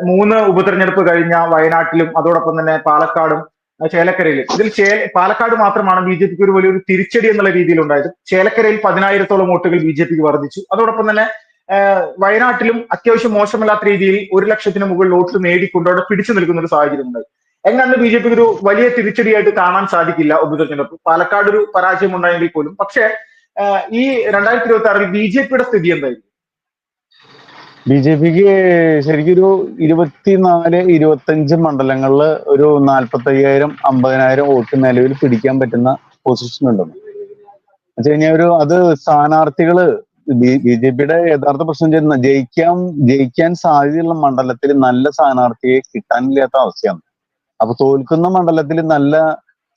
മൂന്ന് ഉപതെരഞ്ഞെടുപ്പ് കഴിഞ്ഞ വയനാട്ടിലും അതോടൊപ്പം തന്നെ പാലക്കാടും ചേലക്കരയിലും ഇതിൽ പാലക്കാട് മാത്രമാണ് ബി ജെ പിക്ക് ഒരു വലിയൊരു തിരിച്ചടി എന്നുള്ള രീതിയിൽ ഉണ്ടായത്. ചേലക്കരയിൽ 10,000-ഓളം വോട്ടുകൾ ബി ജെ പിക്ക് വർദ്ധിച്ചു. അതോടൊപ്പം തന്നെ വയനാട്ടിലും അത്യാവശ്യം മോശമല്ലാത്ത രീതിയിൽ 1,00,000-ന് മുകളിൽ വോട്ട് നേടിക്കൊണ്ട് അവിടെ പിടിച്ചു നിൽക്കുന്ന ഒരു സാഹചര്യം ഉണ്ടായി. എങ്ങനെ ബി ജെ പിക്ക് ഒരു വലിയ തിരിച്ചടിയായിട്ട് കാണാൻ സാധിക്കില്ല ഉപതെരഞ്ഞെടുപ്പ്. പാലക്കാട് ഒരു പരാജയം ഉണ്ടായെങ്കിൽ പോലും. പക്ഷേ ഈ 2026-ൽ ബി ജെ പിയുടെ സ്ഥിതി എന്തായിരിക്കും? ബി ജെ പിക്ക് ശരിക്കൊരു 24-25 മണ്ഡലങ്ങളിൽ ഒരു 45,000 50,000 വോട്ട് നിലവിൽ പിടിക്കാൻ പറ്റുന്ന പൊസിഷൻ ഉണ്ടെന്ന് വെച്ച് കഴിഞ്ഞാൽ അത് സ്ഥാനാർത്ഥികള് ബി ജെ പിയുടെ യഥാർത്ഥ പ്രശ്നം ജയിക്കാൻ സാധ്യതയുള്ള മണ്ഡലത്തിൽ നല്ല സ്ഥാനാർത്ഥിയെ കിട്ടാനില്ലാത്ത അവസ്ഥയാണ്. അപ്പൊ തോൽക്കുന്ന മണ്ഡലത്തിൽ നല്ല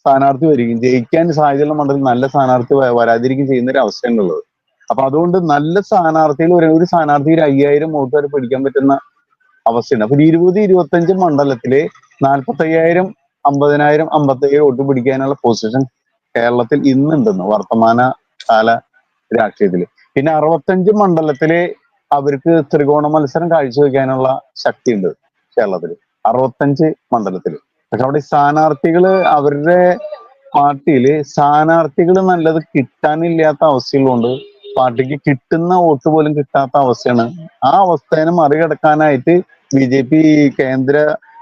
സ്ഥാനാർത്ഥി വരികയും ജയിക്കാൻ സാധ്യതയുള്ള മണ്ഡലത്തിൽ നല്ല സ്ഥാനാർത്ഥി വരാതിരിക്കുകയും ചെയ്യുന്ന ഒരു അവസ്ഥയാണുള്ളത്. അപ്പൊ അതുകൊണ്ട് നല്ല സ്ഥാനാർത്ഥികൾ ഒരു സ്ഥാനാർത്ഥി 5,000 വോട്ട് വരെ പിടിക്കാൻ പറ്റുന്ന അവസ്ഥയുണ്ട്. അപ്പൊ 20-25 മണ്ഡലത്തില് 45,000 50,000 55,000 വോട്ട് പിടിക്കാനുള്ള പൊസിഷൻ കേരളത്തിൽ ഇന്നുണ്ടെന്ന് വർത്തമാന കാല രാഷ്ട്രീയത്തില്. പിന്നെ 65 മണ്ഡലത്തില് അവർക്ക് ത്രികോണ മത്സരം കാഴ്ചവെക്കാനുള്ള ശക്തിയുണ്ട് കേരളത്തില് 65 മണ്ഡലത്തില്. പക്ഷെ അവിടെ സ്ഥാനാർത്ഥികള് അവരുടെ പാർട്ടിയില് സ്ഥാനാർത്ഥികൾ നല്ലത് കിട്ടാനില്ലാത്ത അവസ്ഥയുള്ളതുകൊണ്ട് പാർട്ടിക്ക് കിട്ടുന്ന വോട്ട് പോലും കിട്ടാത്ത അവസ്ഥയാണ്. ആ അവസ്ഥയെ മറികടക്കാനായിട്ട് ബി ജെ പി കേന്ദ്ര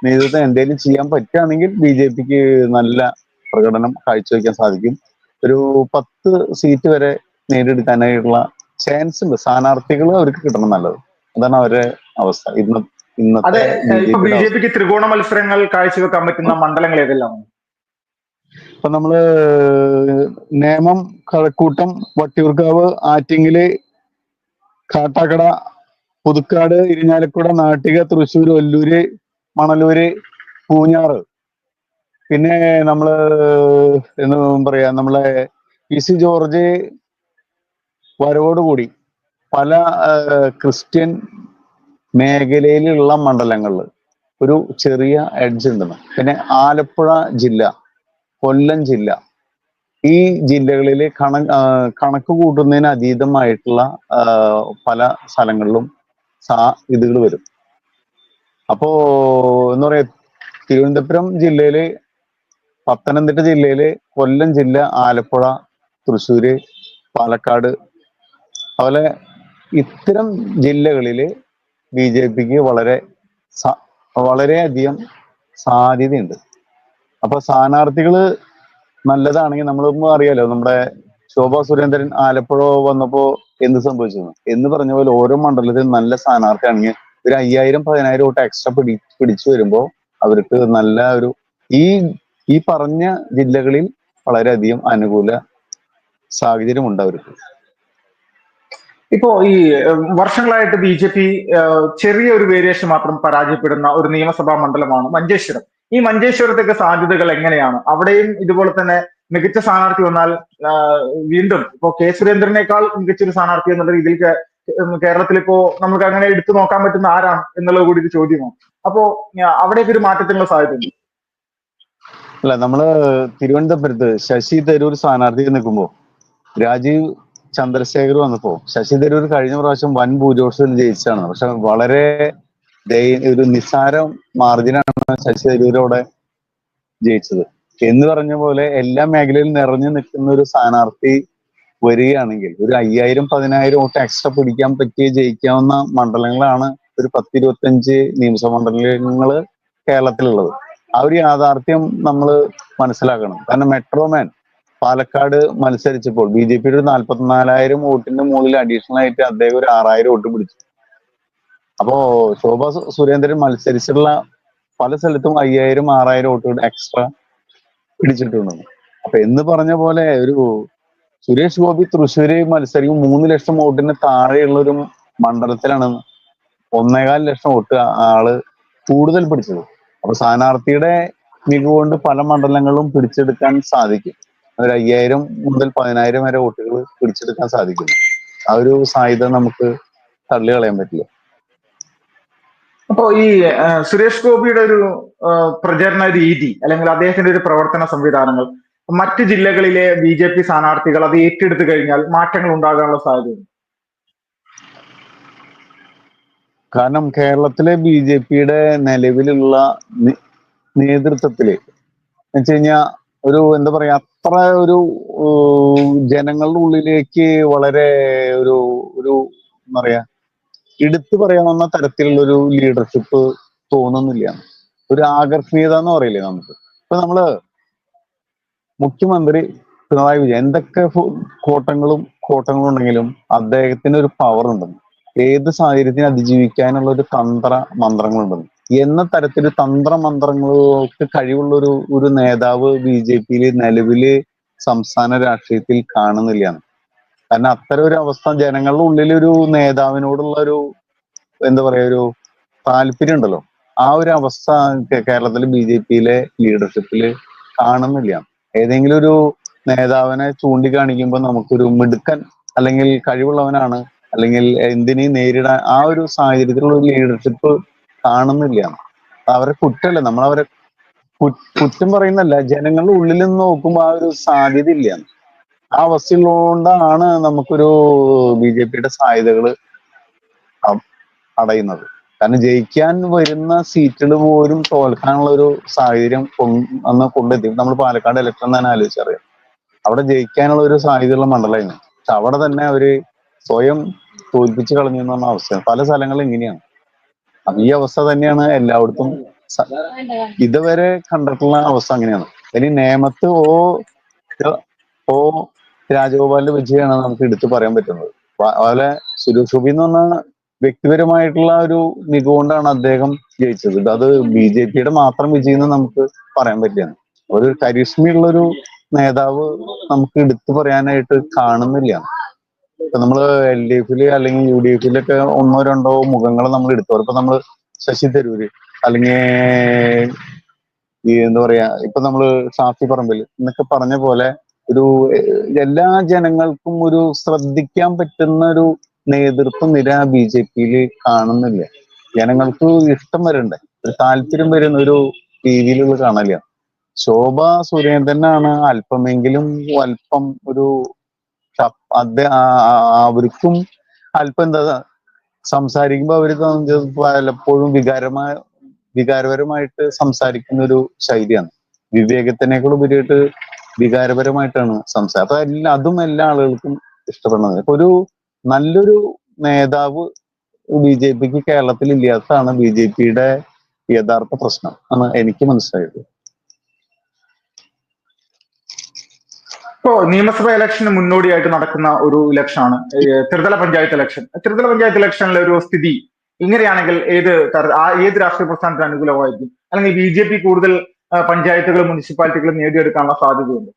നേതൃത്വം എന്തെങ്കിലും ചെയ്യാൻ പറ്റുകയാണെങ്കിൽ ബി ജെ പിക്ക് നല്ല പ്രകടനം കാഴ്ചവെക്കാൻ സാധിക്കും. ഒരു 10 സീറ്റ് വരെ നേടിയെടുക്കാനായിട്ടുള്ള ചാൻസ് ഉണ്ട്. സ്ഥാനാർത്ഥികൾ അവർക്ക് കിട്ടണം നല്ലത്. അതാണ് അവരുടെ അവസ്ഥ ഇന്നത്തെ ബി ജെ പിക്ക് ത്രികോണ മത്സരങ്ങൾ കാഴ്ചവെക്കാൻ പറ്റുന്ന മണ്ഡലങ്ങൾ ഏതെല്ലാം? ഇപ്പൊ നമ്മള് നേമം, കഴക്കൂട്ടം, വട്ടിയൂർക്കാവ്, ആറ്റിങ്ങല്, കാട്ടാക്കട, പുതുക്കാട്, ഇരിഞ്ഞാലക്കുട, നാട്ടിക, തൃശ്ശൂർ, ഒല്ലൂര്, മണലൂര്, പൂഞ്ഞാറ്, പിന്നെ നമ്മള് എന്ന് പറയാ നമ്മളെ പി.സി. ജോർജ് വരവോടുകൂടി പല ക്രിസ്ത്യൻ മേഖലയിലുള്ള മണ്ഡലങ്ങളിൽ ഒരു ചെറിയ എഡ്ജ് ഉണ്ടെന്ന്. പിന്നെ ആലപ്പുഴ ജില്ല, കൊല്ലം ജില്ല, ഈ ജില്ലകളിൽ കണക്ക് കൂട്ടുന്നതിന് അതീതമായിട്ടുള്ള പല സ്ഥലങ്ങളിലും ഇതുകൾ വരും. അപ്പോ എന്താ പറയാ, തിരുവനന്തപുരം ജില്ലയില്, പത്തനംതിട്ട ജില്ലയില്, കൊല്ലം ജില്ല, ആലപ്പുഴ, തൃശ്ശൂര്, പാലക്കാട്, അതുപോലെ ഇത്തരം ജില്ലകളില് ബി ജെ പിക്ക് വളരെയധികം സാധ്യതയുണ്ട്. അപ്പൊ സ്ഥാനാർത്ഥികള് നല്ലതാണെങ്കിൽ നമ്മളിപ്പോ അറിയാലോ, നമ്മുടെ ശോഭാ സുരേന്ദ്രൻ ആലപ്പുഴ വന്നപ്പോ എന്ത് സംഭവിച്ചു എന്ന് പറഞ്ഞ പോലെ ഓരോ മണ്ഡലത്തിലും നല്ല സ്ഥാനാർത്ഥിയാണെങ്കിൽ ഒരു 5,000-10,000 വോട്ട് എക്സ്ട്രാ പിടിച്ചു വരുമ്പോ അവർക്ക് നല്ല ഒരു ഈ പറഞ്ഞ ജില്ലകളിൽ വളരെയധികം അനുകൂല സാഹചര്യമുണ്ട് അവർക്ക്. ഇപ്പോ ഈ വർഷങ്ങളായിട്ട് ബി ജെ പി ചെറിയ ഒരു വേരിയേഷൻ മാത്രം പരാജയപ്പെടുന്ന ഒരു നിയമസഭാ മണ്ഡലമാണ് മഞ്ചേശ്വരം. ഈ മഞ്ചേശ്വരത്തേക്ക് സാധ്യതകൾ എങ്ങനെയാണ്? അവിടെയും ഇതുപോലെ തന്നെ മികച്ച സ്ഥാനാർത്ഥി വന്നാൽ വീണ്ടും ഇപ്പോ കെ സുരേന്ദ്രനേക്കാൾ മികച്ചൊരു സ്ഥാനാർത്ഥി എന്നുള്ള രീതിയിൽ കേരളത്തിൽ ഇപ്പോ നമുക്ക് അങ്ങനെ എടുത്തു നോക്കാൻ പറ്റുന്ന ആരാണ് എന്നുള്ളത് കൂടി ഒരു ചോദ്യമാണ്. അപ്പോ അവിടേക്ക് ഒരു മാറ്റത്തിനുള്ള സാധ്യതയുണ്ട്. അല്ല, നമ്മള് തിരുവനന്തപുരത്ത് ശശി തരൂർ സ്ഥാനാർത്ഥി നിൽക്കുമ്പോ രാജീവ് ചന്ദ്രശേഖർ വന്നപ്പോ ശശി തരൂർ കഴിഞ്ഞ പ്രാവശ്യം വൻ ഭൂരിപക്ഷത്തിൽ ജയിച്ചാണ്. പക്ഷെ വളരെ ഒരു നിസ്സാര മാർജിനാണ് ശശി തരൂരോടെ ജയിച്ചത്. എന്ന് പറഞ്ഞ പോലെ എല്ലാ മേഖലയിലും നിറഞ്ഞു നിൽക്കുന്ന ഒരു സ്ഥാനാർത്ഥി വരികയാണെങ്കിൽ ഒരു 5,000-10,000 വോട്ട് എക്സ്ട്രാ പിടിക്കാൻ പറ്റിയ ജയിക്കാവുന്ന മണ്ഡലങ്ങളാണ് ഒരു 10-25 നിയമസഭാ മണ്ഡലങ്ങള് കേരളത്തിലുള്ളത്. ആ ഒരു യാഥാർത്ഥ്യം നമ്മൾ മനസ്സിലാക്കണം. കാരണം മെട്രോമാൻ പാലക്കാട് മത്സരിച്ചപ്പോൾ ബി ജെ പിയുടെ ഒരു 44,000 വോട്ടിന്റെ മുകളിൽ അഡീഷണൽ ആയിട്ട് അദ്ദേഹം ഒരു 6,000 വോട്ട് പിടിച്ചു. അപ്പോ ശോഭാ സുരേന്ദ്രൻ മത്സരിച്ചിട്ടുള്ള പല സ്ഥലത്തും 5,000-6,000 വോട്ടുകൾ എക്സ്ട്രാ പിടിച്ചിട്ടുണ്ട്. അപ്പൊ എന്ന് പറഞ്ഞ പോലെ ഒരു സുരേഷ് ഗോപി തൃശ്ശൂര് മത്സരിക്കും 3 ലക്ഷം വോട്ടിന് താഴെയുള്ള ഒരു മണ്ഡലത്തിലാണ് 1.25 ലക്ഷം വോട്ട് ആള് കൂടുതൽ പിടിച്ചത്. അപ്പൊ സ്ഥാനാർത്ഥിയുടെ മികവുകൊണ്ട് പല മണ്ഡലങ്ങളും പിടിച്ചെടുക്കാൻ സാധിക്കും. ഒരു 5,000 മുതൽ 10,000 വരെ വോട്ടുകൾ പിടിച്ചെടുക്കാൻ സാധിക്കും. ആ ഒരു സാധ്യത നമുക്ക് തള്ളി കളയാൻ പറ്റില്ല. അപ്പോ ഈ സുരേഷ് ഗോപിയുടെ ഒരു പ്രചരണ രീതി അല്ലെങ്കിൽ അദ്ദേഹത്തിന്റെ ഒരു പ്രവർത്തന സംവിധാനങ്ങൾ മറ്റ് ജില്ലകളിലെ ബി ജെ പി സ്ഥാനാർത്ഥികൾ അത് ഏറ്റെടുത്തു കഴിഞ്ഞാൽ മാറ്റങ്ങൾ ഉണ്ടാകാനുള്ള സാധ്യതയുണ്ട്. കാരണം കേരളത്തിലെ BJP-യുടെ നിലവിലുള്ള നേതൃത്വത്തില് വെച്ച് കഴിഞ്ഞാൽ ഒരു എന്താ പറയാ അത്ര ഒരു ജനങ്ങളുടെ ഉള്ളിലേക്ക് വളരെ ഒരു ഒരു എന്താ പറയാ എടുത്തു പറയാവുന്ന തരത്തിലുള്ള ഒരു ലീഡർഷിപ്പ് തോന്നുന്നില്ല. ഒരു ആകർഷണീയത എന്ന് പറയില്ലേ നമുക്ക്. ഇപ്പൊ നമ്മള് മുഖ്യമന്ത്രി പിണറായി വിജയൻ എന്തൊക്കെ കോട്ടങ്ങളും ഉണ്ടെങ്കിലും അദ്ദേഹത്തിന് ഒരു പവർ ഉണ്ടെന്ന്, ഏത് സാഹചര്യത്തിനെ അതിജീവിക്കാനുള്ള ഒരു മന്ത്രങ്ങളുണ്ടെന്ന് എന്ന തരത്തിൽ തന്ത്രമന്ത്രങ്ങൾക്ക് കഴിവുള്ള ഒരു നേതാവ് BJP-യിൽ നിലവില് സംസ്ഥാന രാഷ്ട്രീയത്തിൽ കാണുന്നില്ല. കാരണം അത്തരം ഒരു അവസ്ഥ ജനങ്ങളുടെ ഉള്ളിൽ ഒരു നേതാവിനോടുള്ള ഒരു എന്താ പറയാ ഒരു താല്പര്യം ഉണ്ടല്ലോ, ആ ഒരു അവസ്ഥ കേരളത്തിലെ BJP-യിലെ ലീഡർഷിപ്പില് കാണുന്നില്ല. ഏതെങ്കിലും ഒരു നേതാവിനെ ചൂണ്ടിക്കാണിക്കുമ്പോൾ നമുക്കൊരു മിടുക്കൻ അല്ലെങ്കിൽ കഴിവുള്ളവനാണ് അല്ലെങ്കിൽ എന്തിനേയും നേരിടാൻ ആ ഒരു സാഹചര്യത്തിലുള്ള ഒരു ലീഡർഷിപ്പ് കാണുന്നില്ല. അവരെ കുറ്റമല്ല, നമ്മളവരെ കുറ്റം പറയുന്നല്ല, ജനങ്ങളുടെ ഉള്ളിൽ നിന്ന് നോക്കുമ്പോൾ ആ ഒരു സാധ്യത ഇല്ല. ആ അവസ്ഥയുള്ളതുകൊണ്ടാണ് നമുക്കൊരു BJP-യുടെ സാധ്യതകൾ അടയുന്നത്. കാരണം ജയിക്കാൻ വരുന്ന സീറ്റുകൾ പോലും തോൽക്കാനുള്ള ഒരു സാഹചര്യം അന്ന് കൊണ്ടെത്തി. നമ്മൾ പാലക്കാട് ഇലക്ഷൻ തന്നെ ആലോചിച്ചറിയാം. അവിടെ ജയിക്കാനുള്ള ഒരു സാധ്യതയുള്ള മണ്ഡലമായിരുന്നു. പക്ഷെ അവിടെ തന്നെ അവര് സ്വയം തോൽപ്പിച്ച് കളഞ്ഞു എന്ന് പറഞ്ഞ അവസ്ഥ പല സ്ഥലങ്ങളും ഇങ്ങനെയാണ്. അപ്പൊ ഈ അവസ്ഥ തന്നെയാണ് എല്ലായിടത്തും ഇതുവരെ കണ്ടിട്ടുള്ള അവസ്ഥ അങ്ങനെയാണ്. ഇനി നേമത്ത് ഓ രാജഗോപാലിന്റെ വിജയമാണ് നമുക്ക് എടുത്തു പറയാൻ പറ്റുന്നത്. അതുപോലെ സുരേഷ് ഗോപി എന്ന് പറഞ്ഞ വ്യക്തിപരമായിട്ടുള്ള ഒരു മികവുകൊണ്ടാണ് അദ്ദേഹം ജയിച്ചത്. അത് BJP-യുടെ മാത്രം വിജയം എന്ന് നമുക്ക് പറയാൻ പറ്റില്ല. ഒരു കരിഷ്മയുള്ള ഒരു നേതാവ് നമുക്ക് എടുത്തു പറയാനായിട്ട് കാണുന്നില്ല. ഇപ്പൊ നമ്മള് LDF-ല് അല്ലെങ്കിൽ UDF-ലൊക്കെ ഒന്നോ രണ്ടോ മുഖങ്ങൾ നമ്മൾ എടുത്തു. ഇപ്പൊ നമ്മള് ശശി തരൂര് അല്ലെങ്കിൽ ഈ എന്താ പറയാ ഇപ്പൊ നമ്മള് ഷാഫി പറമ്പിൽ എന്നൊക്കെ പറഞ്ഞ പോലെ ഒരു എല്ലാ ജനങ്ങൾക്കും ഒരു ശ്രദ്ധിക്കാൻ പറ്റുന്ന ഒരു നേതൃത്വ നിര BJP-യില് കാണുന്നില്ല. ജനങ്ങൾക്ക് ഇഷ്ടം വരണ്ടേ, ഒരു താല്പര്യം വരുന്ന ഒരു രീതിയിലുള്ള കാണില്ല. ശോഭ സുരേന്ദ്രനാണ് അല്പമെങ്കിലും അല്പം ഒരു അവർക്കും അല്പം എന്താ സംസാരിക്കുമ്പോ അവര് പലപ്പോഴും വികാരപരമായിട്ട് സംസാരിക്കുന്ന ഒരു ശൈലിയാണ്. വിവേകത്തിനേക്കാൾ ഉപരിയായിട്ട് വികാരപരമായിട്ടാണ് സംസാരം. അപ്പൊ അതും എല്ലാ ആളുകൾക്കും ഇഷ്ടപ്പെടുന്നത്. ഇപ്പൊ ഒരു നല്ലൊരു നേതാവ് BJP-ക്ക് കേരളത്തിൽ ഇല്ലാത്തതാണ് BJP-യുടെ യഥാർത്ഥ പ്രശ്നം ആണ് എനിക്ക് മനസ്സിലായത്. ഇപ്പോ നിയമസഭാ ഇലക്ഷന് മുന്നോടിയായിട്ട് നടക്കുന്ന ഒരു ഇലക്ഷനാണ് ത്രിതല പഞ്ചായത്ത് ഇലക്ഷൻ. ത്രിതല പഞ്ചായത്ത് ഇലക്ഷനിലെ ഒരു സ്ഥിതി ഇങ്ങനെയാണെങ്കിൽ ഏത് രാഷ്ട്രീയ പ്രസ്ഥാനത്തിന് അനുകൂലമായിരിക്കും? അല്ലെങ്കിൽ BJP കൂടുതൽ പഞ്ചായത്തുകളും മുനിസിപ്പാലിറ്റികളും നേടിയെടുക്കാനുള്ള സാധ്യതയുണ്ട്?